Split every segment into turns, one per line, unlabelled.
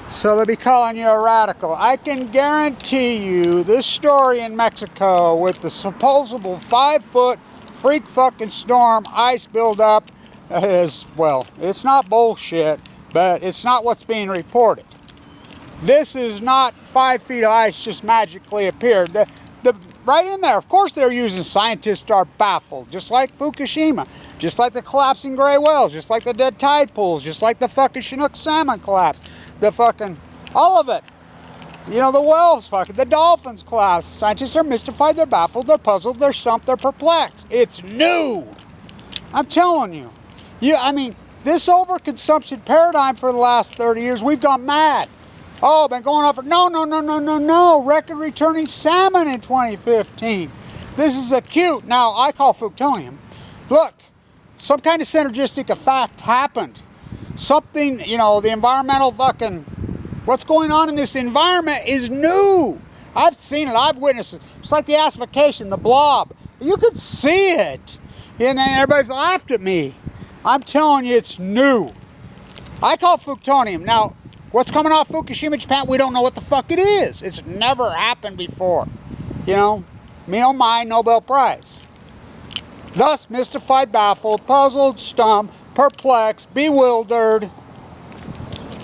So they'll be calling you a radical. I can guarantee you this story in Mexico with the supposable 5-foot freak fucking storm ice buildup is, well, it's not bullshit, but it's not what's being reported. This is not 5 feet of ice just magically appeared. Right in there, of course they're using scientists are baffled, just like Fukushima, just like the collapsing gray whales, just like the dead tide pools, just like the fucking Chinook salmon collapse, the fucking, all of it. You know, the whales fucking, the dolphins collapse. Scientists are mystified, they're baffled, they're puzzled, they're stumped, they're perplexed. It's new. I'm telling you. I mean, this overconsumption paradigm for the last 30 years, we've gone mad. Oh, been going on for, no. Record returning salmon in 2015. This is acute. Now, I call Fuktonium. Look, some kind of synergistic effect happened. Something, you know, the environmental fucking, what's going on in this environment is new. I've seen it, I've witnessed it. It's like the acidification, the blob. You could see it. And then everybody laughed at me. I'm telling you, it's new. I call it Fuktonium. Now, what's coming off Fukushima, Japan, we don't know what the fuck it is. It's never happened before. You know, me oh my, Nobel Prize. Thus, mystified, baffled, puzzled, stumped, perplexed, bewildered,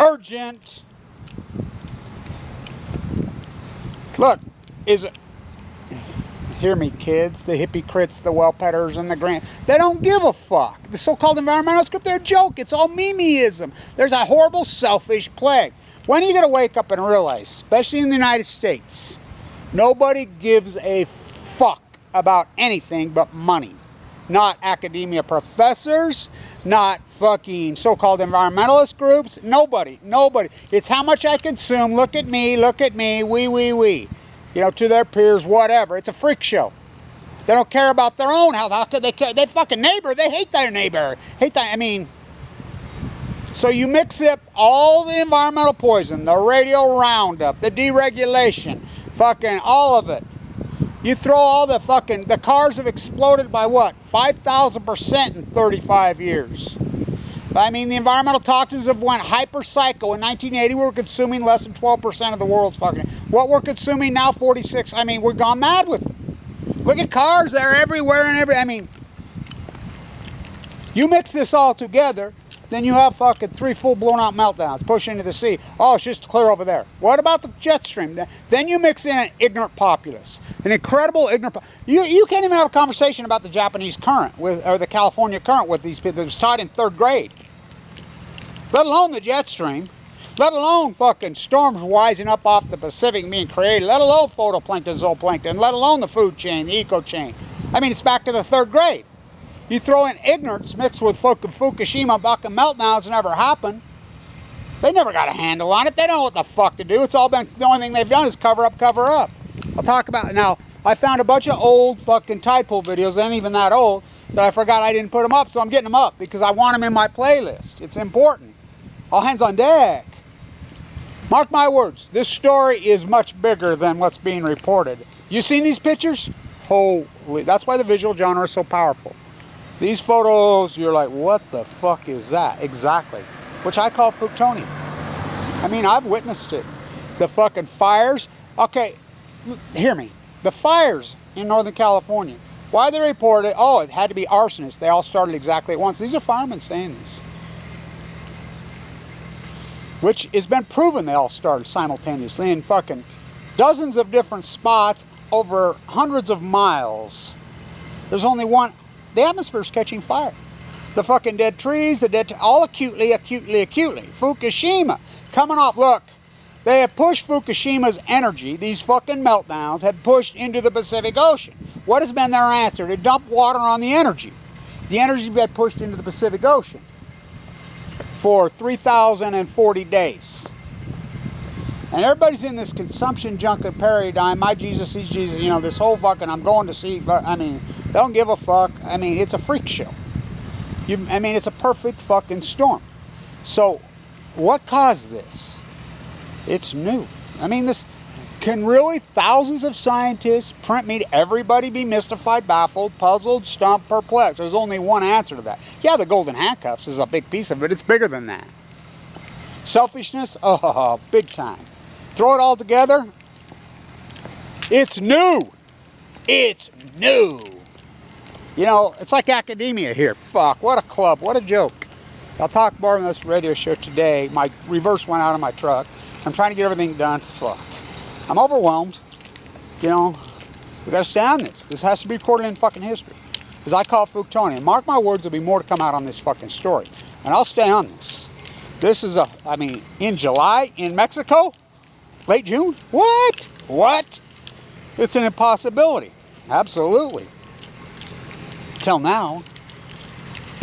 urgent. Look, is it, hear me kids, the hypocrites, the well-petters, and the grand, they don't give a fuck. The so-called environmentalists group, they're a joke. It's all memeism. There's a horrible, selfish plague. When are you going to wake up and realize, especially in the United States, nobody gives a fuck about anything but money. Not academia professors, not fucking so-called environmentalist groups, nobody. It's how much I consume, look at me, we. You know, to their peers, whatever. It's a freak show. They don't care about their own health. How could they care? They fucking neighbor. They hate their neighbor. I mean, so you mix up all the environmental poison, the radio roundup, the deregulation, fucking all of it. You throw all the fucking, the cars have exploded by what? 5,000% in 35 years. I mean, the environmental toxins have went hyper psycho. In 1980, we were consuming less than 12% of the world's fucking. What we're consuming now, 46. I mean, we're gone mad with them. Look at cars; they're everywhere and I mean, you mix this all together, then you have fucking 3 full blown out meltdowns pushing into the sea. Oh, it's just clear over there. What about the jet stream? Then you mix in an ignorant populace, an incredible ignorant. You can't even have a conversation about the Japanese current or the California current with these people that was taught in 3rd grade. Let alone the jet stream. Let alone fucking storms rising up off the Pacific being created. Let alone photoplankton, zooplankton. Let alone the food chain, the eco chain. I mean, it's back to the 3rd grade. You throw in ignorance mixed with fucking Fukushima fucking meltdowns never happened. They never got a handle on it. They don't know what the fuck to do. It's all been, the only thing they've done is cover up. I'll talk about it now. I found a bunch of old fucking tide pool videos, they ain't even that old, that I forgot I didn't put them up, so I'm getting them up because I want them in my playlist. It's important. All hands on deck. Mark my words, this story is much bigger than what's being reported. You seen these pictures? Holy, that's why the visual genre is so powerful. These photos, you're like, what the fuck is that? Exactly. Which I call Fuktonium. I mean, I've witnessed it. The fucking fires. Okay, hear me. The fires in Northern California. Why they reported? Oh, it had to be arsonists. They all started exactly at once. These are firemen saying this. Which has been proven they all started simultaneously in fucking dozens of different spots over hundreds of miles. There's only one. The atmosphere's catching fire. The fucking dead trees, all acutely. Fukushima, coming off, look, they have pushed Fukushima's energy, these fucking meltdowns, have pushed into the Pacific Ocean. What has been their answer? To dump water on the energy. The energy has been pushed into the Pacific Ocean for 3,040 days. And everybody's in this consumption junket paradigm. My Jesus, he's Jesus. You know, this whole fucking, I'm going to see, I mean, they don't give a fuck. I mean, it's a freak show. I mean, it's a perfect fucking storm. So, what caused this? It's new. I mean, this, can really thousands of scientists print me to everybody be mystified, baffled, puzzled, stumped, perplexed? There's only one answer to that. Yeah, the golden handcuffs is a big piece of it. It's bigger than that. Selfishness, oh, big time. Throw it all together, it's new. It's new. You know, it's like academia here. Fuck, what a club, what a joke. I'll talk more on this radio show today. My reverse went out of my truck. I'm trying to get everything done. Fuck. I'm overwhelmed. You know, we gotta stay on this. This has to be recorded in fucking history. Because I call it Fukushima. And mark my words, there'll be more to come out on this fucking story. And I'll stay on this. This is in July in Mexico? Late June? What? What? It's an impossibility. Absolutely. Till now,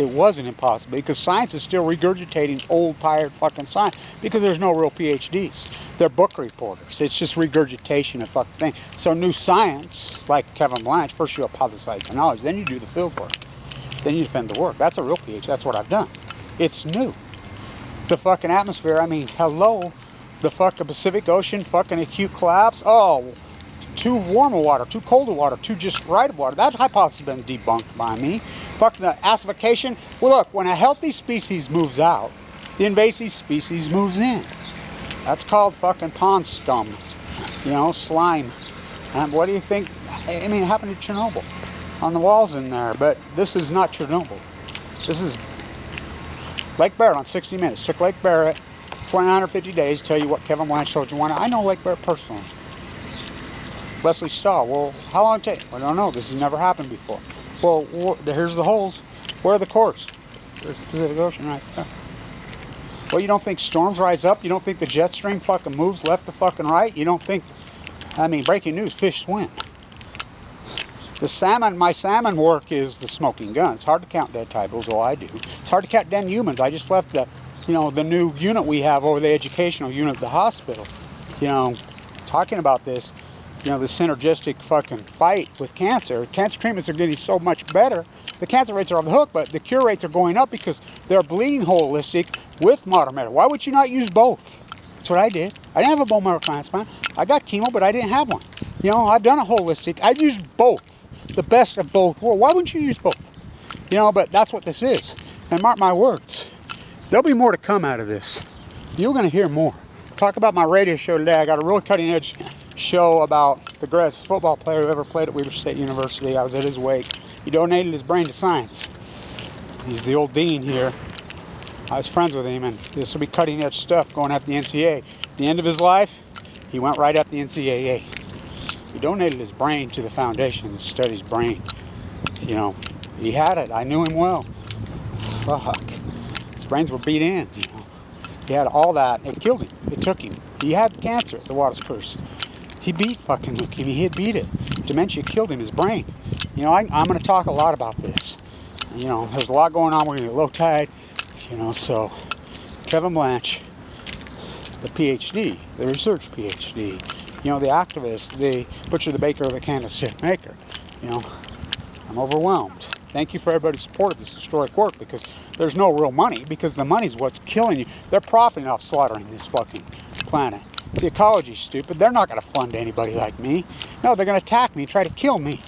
it wasn't impossible because science is still regurgitating old, tired fucking science because there's no real PhDs. They're book reporters. It's just regurgitation of fucking things. So new science, like Kevin Blanch, first you hypothesize the knowledge, then you do the field work. Then you defend the work. That's a real PhD. That's what I've done. It's new. The fucking atmosphere, I mean, hello. The fucking Pacific Ocean, fucking acute collapse. Oh, too warm of water, too cold of water, too just right of water. That hypothesis has been debunked by me. Fuck the acidification. Well, look, when a healthy species moves out, the invasive species moves in. That's called fucking pond scum, you know, slime. And what do you think? I mean, it happened to Chernobyl on the walls in there, but this is not Chernobyl. This is Lake Barrett on 60 Minutes. Took Lake Barrett 250 days to tell you what Kevin Blanch told you. I know Lake Barrett personally. Leslie Stahl, well, how long did it take? I don't know. This has never happened before. Well, here's the holes. Where are the cores? There's the Pacific Ocean right there. Well, you don't think storms rise up? You don't think the jet stream fucking moves left to fucking right? You don't think, I mean, breaking news, fish swim. The salmon, my salmon work is the smoking gun. It's hard to count dead tadpoles, all I do. It's hard to count dead humans. I just left the, you know, the new unit we have over the educational unit of the hospital. You know, talking about this, you know, the synergistic fucking fight with cancer. Cancer treatments are getting so much better. The cancer rates are off the hook, but the cure rates are going up because they're bleeding holistic with modern medicine. Why would you not use both? That's what I did. I didn't have a bone marrow transplant. I got chemo, but I didn't have one. You know, I've done a holistic. I've used both. The best of both worlds. Why wouldn't you use both? You know, but that's what this is. And mark my words, there'll be more to come out of this. You're going to hear more. Talk about my radio show today. I got a real cutting edge show about the greatest football player who ever played at Weber State University. I was at his wake. He donated his brain to science. He's the old dean here. I was friends with him, and this will be cutting edge stuff going after the NCAA. At the end of his life, he went right up the NCAA. He donated his brain to the foundation that studies brain. You know, he had it. I knew him well. Fuck. His brains were beat in, you know. He had all that. It killed him. It took him. He had cancer, the Waters curse. He beat fucking leukemia. He had beat it. Dementia killed him, his brain. You know, I'm going to talk a lot about this. You know, there's a lot going on. We're going to get low tide. You know, so Kevin Blanch, the PhD, the research PhD, you know, the activist, the butcher, the baker, the candlestick maker. You know, I'm overwhelmed. Thank you for everybody's support of this historic work because there's no real money because the money's what's killing you. They're profiting off slaughtering this fucking planet. The ecology's stupid. They're not going to fund anybody like me. No, they're going to attack me, try to kill me.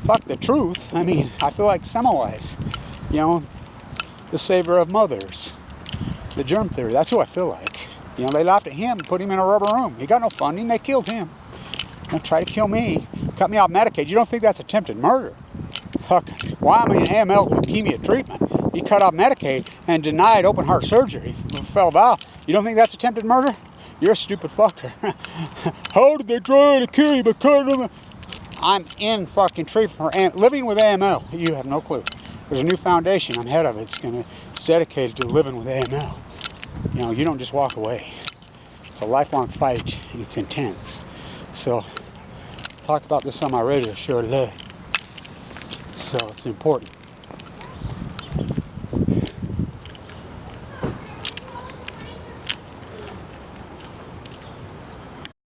Fuck the truth. I mean, I feel like Semmelweis, you know, the savior of mothers, the germ theory. That's who I feel like. You know, they laughed at him, put him in a rubber room. He got no funding. They killed him. They try to kill me, cut me off Medicaid. You don't think that's attempted murder? Fucking, why am I in AML leukemia treatment? He cut off Medicaid and denied open heart surgery. Fell valve. You don't think that's attempted murder? You're a stupid fucker. How did they try to kill you? Because I'm in fucking treatment for living with AML. You have no clue. There's a new foundation. I'm head of it. It's dedicated to living with AML. You know, you don't just walk away. It's a lifelong fight, and it's intense. So, I'll talk about this on my radio show today. So, it's important.